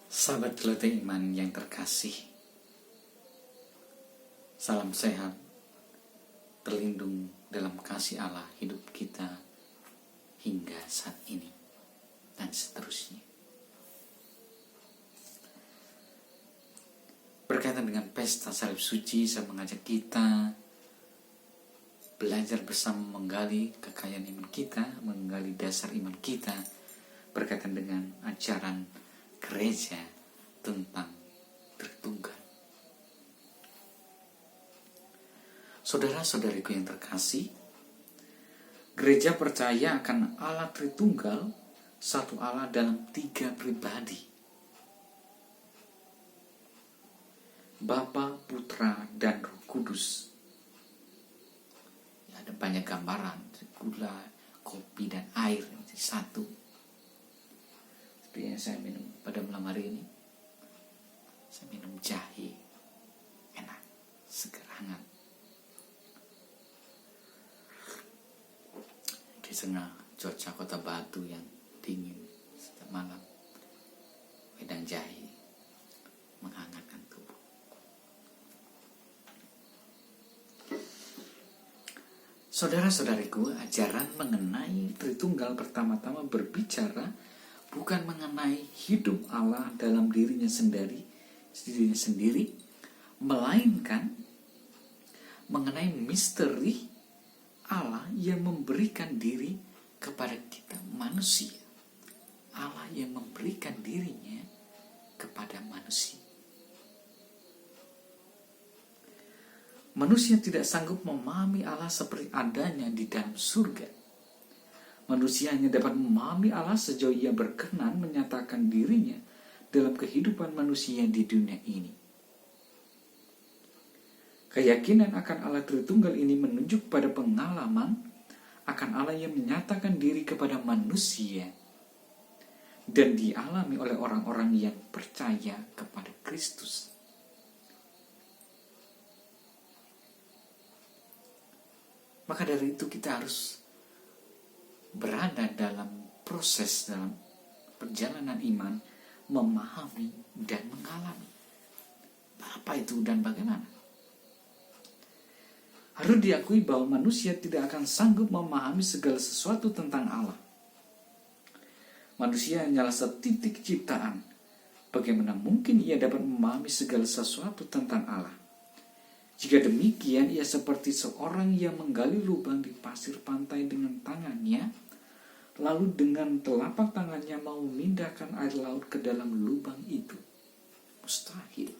Sahabat Kelenteng Iman yang terkasih, salam sehat, terlindung dalam kasih Allah hidup kita hingga saat ini dan seterusnya. Berkaitan dengan pesta salib suci, saya mengajak kita belajar bersama menggali kekayaan iman kita, menggali dasar iman kita berkaitan dengan ajaran gereja tentang Tritunggal. Saudara-saudariku yang terkasih, gereja percaya akan Allah Tritunggal, satu Allah dalam 3 pribadi, Bapa, Putra, dan Roh Kudus. Ya, ada banyak gambaran, gula, kopi, dan air menjadi satu. Seperti yang saya minum pada malam hari ini, saya minum jahe, enak, segar, hangat. Di tengah cuaca Kota Batu yang dingin setiap malam, wedang jahe menghangatkan tubuh. Saudara-saudariku, ajaran mengenai Tritunggal pertama-tama berbicara bukan mengenai hidup Allah dalam dirinya sendiri, melainkan mengenai misteri Allah yang memberikan diri kepada kita manusia. Allah yang memberikan dirinya kepada manusia. Manusia tidak sanggup memahami Allah seperti adanya di dalam surga. Manusia hanya dapat memahami Allah sejauh ia berkenan menyatakan dirinya dalam kehidupan manusia di dunia ini. Keyakinan akan Allah Tritunggal ini menunjuk pada pengalaman akan Allah yang menyatakan diri kepada manusia dan dialami oleh orang-orang yang percaya kepada Kristus. Maka dari itu kita harus berada dalam proses, dalam perjalanan iman, memahami dan mengalami apa itu dan bagaimana. Harus diakui bahwa manusia tidak akan sanggup memahami segala sesuatu tentang Allah. Manusia hanyalah setitik ciptaan. Bagaimana mungkin ia dapat memahami segala sesuatu tentang Allah? Jika demikian, ia seperti seorang yang menggali lubang di pasir pantai dengan tangannya, lalu dengan telapak tangannya mau memindahkan air laut ke dalam lubang itu. Mustahil.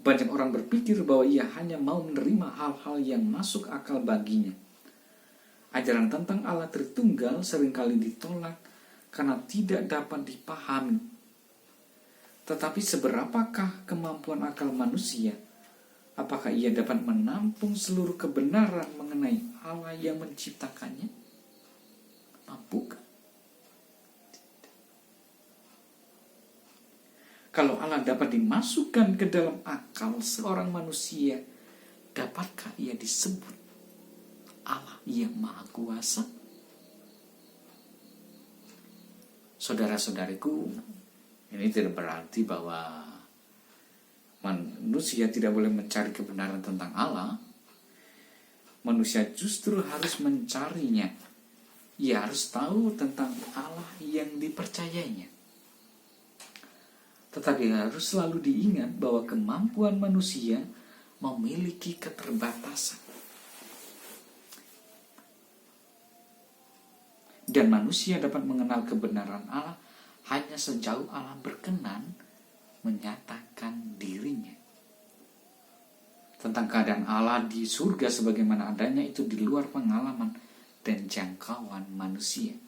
Banyak orang berpikir bahwa ia hanya mau menerima hal-hal yang masuk akal baginya. Ajaran tentang Allah Tritunggal seringkali ditolak karena tidak dapat dipahami. Tetapi seberapakah kemampuan akal manusia? Apakah ia dapat menampung seluruh kebenaran mengenai Allah yang menciptakannya? Mampukah? Kalau Allah dapat dimasukkan ke dalam akal seorang manusia, dapatkah ia disebut Allah yang Maha Kuasa? Saudara-saudariku, ini tidak berarti bahwa manusia tidak boleh mencari kebenaran tentang Allah. Manusia justru harus mencarinya. Ia harus tahu tentang Allah yang dipercayainya. Tetapi harus selalu diingat bahwa kemampuan manusia memiliki keterbatasan. Dan manusia dapat mengenal kebenaran Allah hanya sejauh Allah berkenan menyatakan dirinya. Tentang keadaan Allah di surga sebagaimana adanya itu di luar pengalaman dan jangkauan manusia.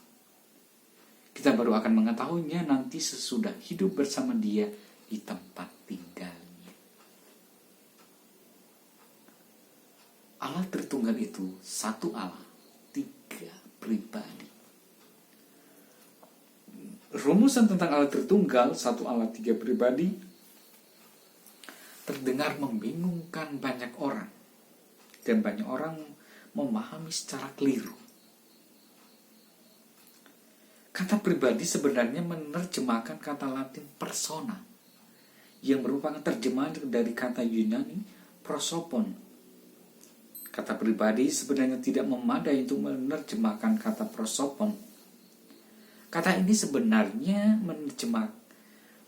Kita baru akan mengetahuinya nanti sesudah hidup bersama Dia di tempat tinggalnya. Allah Tritunggal itu satu Allah, 3 pribadi. Rumusan tentang Allah Tritunggal, satu Allah 3 pribadi, terdengar membingungkan banyak orang. Dan banyak orang memahami secara keliru. Kata pribadi sebenarnya menerjemahkan kata Latin persona, yang merupakan terjemahan dari kata Yunani prosopon. Kata pribadi sebenarnya tidak memadai untuk menerjemahkan kata prosopon. Kata ini sebenarnya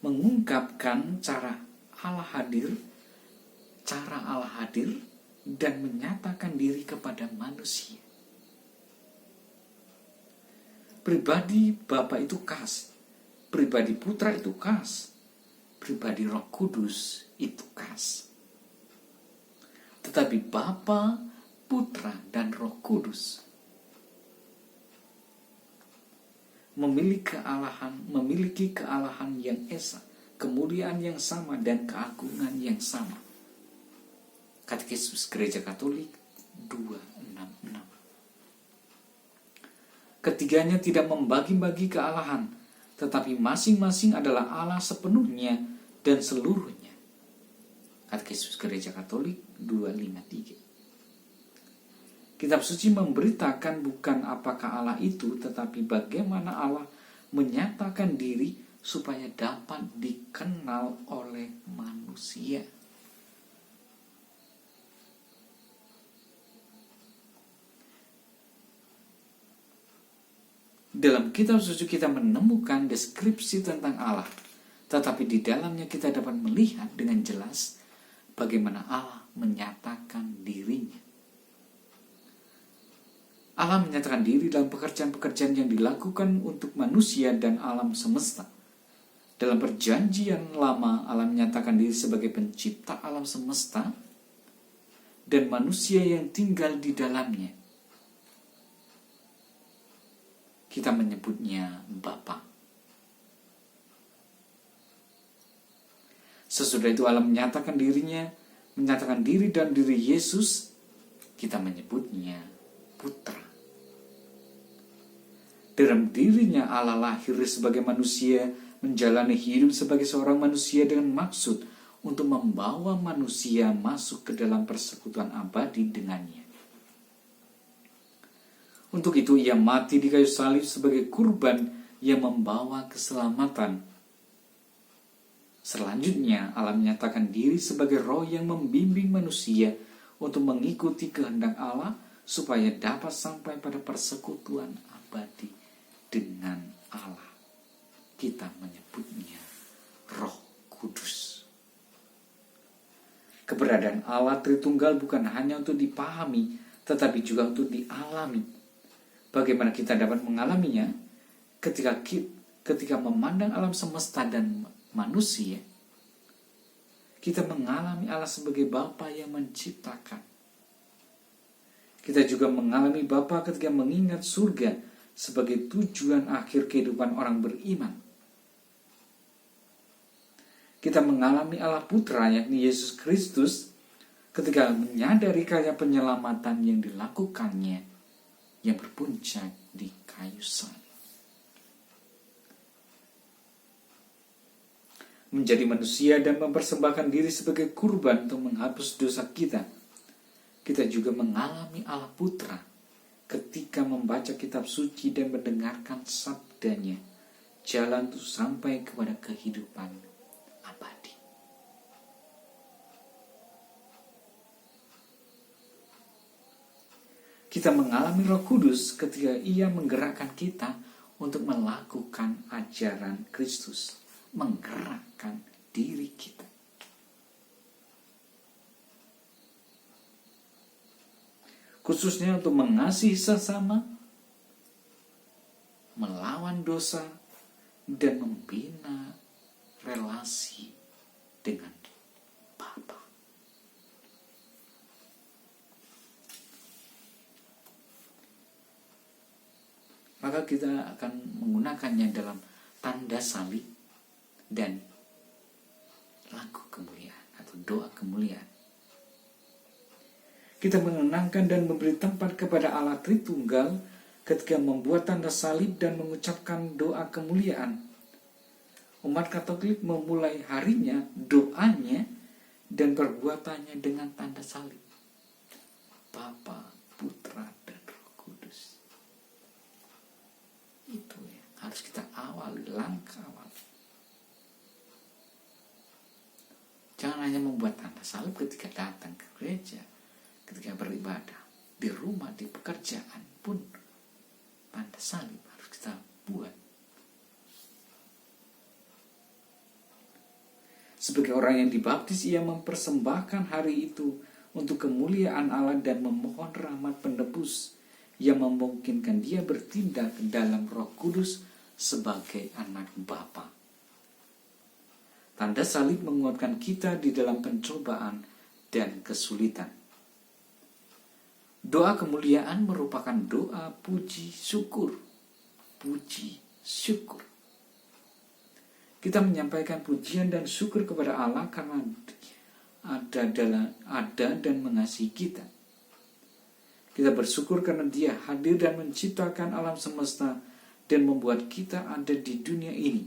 mengungkapkan cara Allah hadir dan menyatakan diri kepada manusia. Pribadi Bapa itu khas, pribadi Putra itu khas, pribadi Roh Kudus itu khas. Tetapi Bapa, Putra, dan Roh Kudus memiliki kealahan yang esa, kemuliaan yang sama, dan keagungan yang sama. Katekismus Gereja Katolik 266. Ketiganya tidak membagi-bagi kealahan, tetapi masing-masing adalah Allah sepenuhnya dan seluruhnya. Katekismus Gereja Katolik 253. Kitab suci memberitakan bukan apakah Allah itu, tetapi bagaimana Allah menyatakan diri supaya dapat dikenal oleh manusia. Dalam kitab suci kita menemukan deskripsi tentang Allah, tetapi di dalamnya kita dapat melihat dengan jelas bagaimana Allah menyatakan dirinya. Allah menyatakan diri dalam pekerjaan-pekerjaan yang dilakukan untuk manusia dan alam semesta. Dalam perjanjian lama, Allah menyatakan diri sebagai pencipta alam semesta dan manusia yang tinggal di dalamnya. Kita menyebutnya Bapa. Sesudah itu Allah menyatakan diri dan diri Yesus, kita menyebutnya Putra. Dalam dirinya Allah lahir sebagai manusia, menjalani hidup sebagai seorang manusia dengan maksud untuk membawa manusia masuk ke dalam persekutuan abadi dengannya. Untuk itu ia mati di kayu salib sebagai kurban yang membawa keselamatan. Selanjutnya Allah menyatakan diri sebagai roh yang membimbing manusia untuk mengikuti kehendak Allah supaya dapat sampai pada persekutuan abadi dengan Allah. Kita menyebutnya Roh Kudus. Keberadaan Allah Tritunggal bukan hanya untuk dipahami, tetapi juga untuk dialami. Bagaimana kita dapat mengalaminya? Ketika memandang alam semesta dan manusia, kita mengalami Allah sebagai Bapa yang menciptakan. Kita juga mengalami Bapa ketika mengingat surga sebagai tujuan akhir kehidupan orang beriman. Kita mengalami Allah Putra, yakni Yesus Kristus, ketika menyadari karya penyelamatan yang dilakukannya yang berpuncak di kayu salib. Menjadi manusia dan mempersembahkan diri sebagai kurban untuk menghapus dosa kita. Kita juga mengalami Allah Putra ketika membaca kitab suci dan mendengarkan sabdanya, jalan untuk sampai kepada kehidupan abadi. Kita mengalami Roh Kudus ketika Ia menggerakkan kita untuk melakukan ajaran Kristus, menggerakkan diri kita. Khususnya untuk mengasihi sesama, melawan dosa, dan membina relasi dengan Bapa. Maka kita akan menggunakannya dalam tanda salib dan lagu kemuliaan atau doa kemuliaan. Kita mengenangkan dan memberi tempat kepada Allah Tritunggal ketika membuat tanda salib dan mengucapkan doa kemuliaan. Umat Katolik memulai harinya, doanya, dan perbuatannya dengan tanda salib. Bapa, Putra, dan Roh Kudus. Itu yang harus harus kita awali, langkah awal. Jangan hanya membuat tanda salib ketika datang ke gereja, ketika beribadah, di rumah, di pekerjaan pun tanda salib harus kita buat. Sebagai orang yang dibaptis, ia mempersembahkan hari itu untuk kemuliaan Allah dan memohon rahmat penebus yang memungkinkan dia bertindak dalam Roh Kudus sebagai anak Bapa. Tanda salib menguatkan kita di dalam pencobaan dan kesulitan. Doa kemuliaan merupakan doa puji syukur. Puji syukur. Kita menyampaikan pujian dan syukur kepada Allah karena ada dan mengasihi kita. Kita bersyukur karena Dia hadir dan menciptakan alam semesta dan membuat kita ada di dunia ini.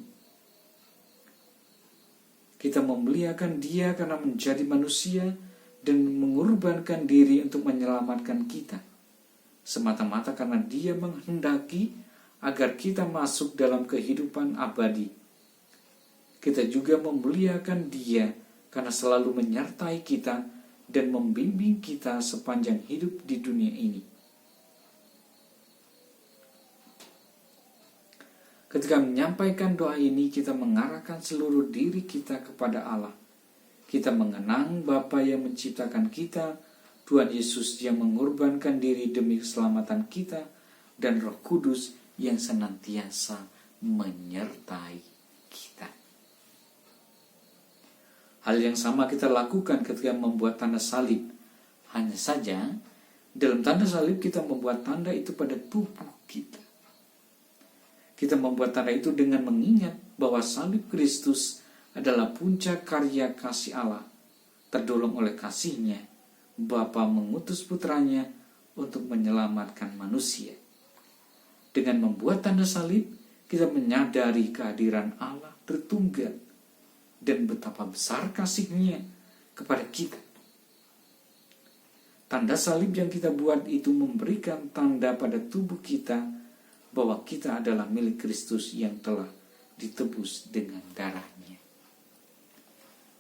Kita memuliakan Dia karena menjadi manusia dan mengorbankan diri untuk menyelamatkan kita, semata-mata karena Dia menghendaki agar kita masuk dalam kehidupan abadi. Kita juga memuliakan Dia karena selalu menyertai kita dan membimbing kita sepanjang hidup di dunia ini. Ketika menyampaikan doa ini, kita mengarahkan seluruh diri kita kepada Allah. Kita mengenang Bapa yang menciptakan kita, Tuhan Yesus yang mengorbankan diri demi keselamatan kita, dan Roh Kudus yang senantiasa menyertai kita. Hal yang sama kita lakukan ketika membuat tanda salib. Hanya saja, dalam tanda salib kita membuat tanda itu pada tubuh kita. Kita membuat tanda itu dengan mengingat bahwa salib Kristus adalah puncak karya kasih Allah. Terdorong oleh kasih-Nya, Bapa mengutus putranya untuk menyelamatkan manusia. Dengan membuat tanda salib, kita menyadari kehadiran Allah Tritunggal dan betapa besar kasih-Nya kepada kita. Tanda salib yang kita buat itu memberikan tanda pada tubuh kita bahwa kita adalah milik Kristus yang telah ditebus dengan darah-Nya.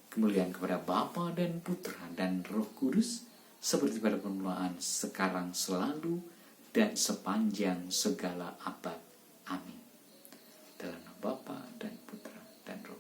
Kemuliaan kepada Bapa dan Putra dan Roh Kudus, seperti pada permulaan, sekarang, selalu, dan sepanjang segala abad. Amin. Dalam nama Bapa dan Putra dan Roh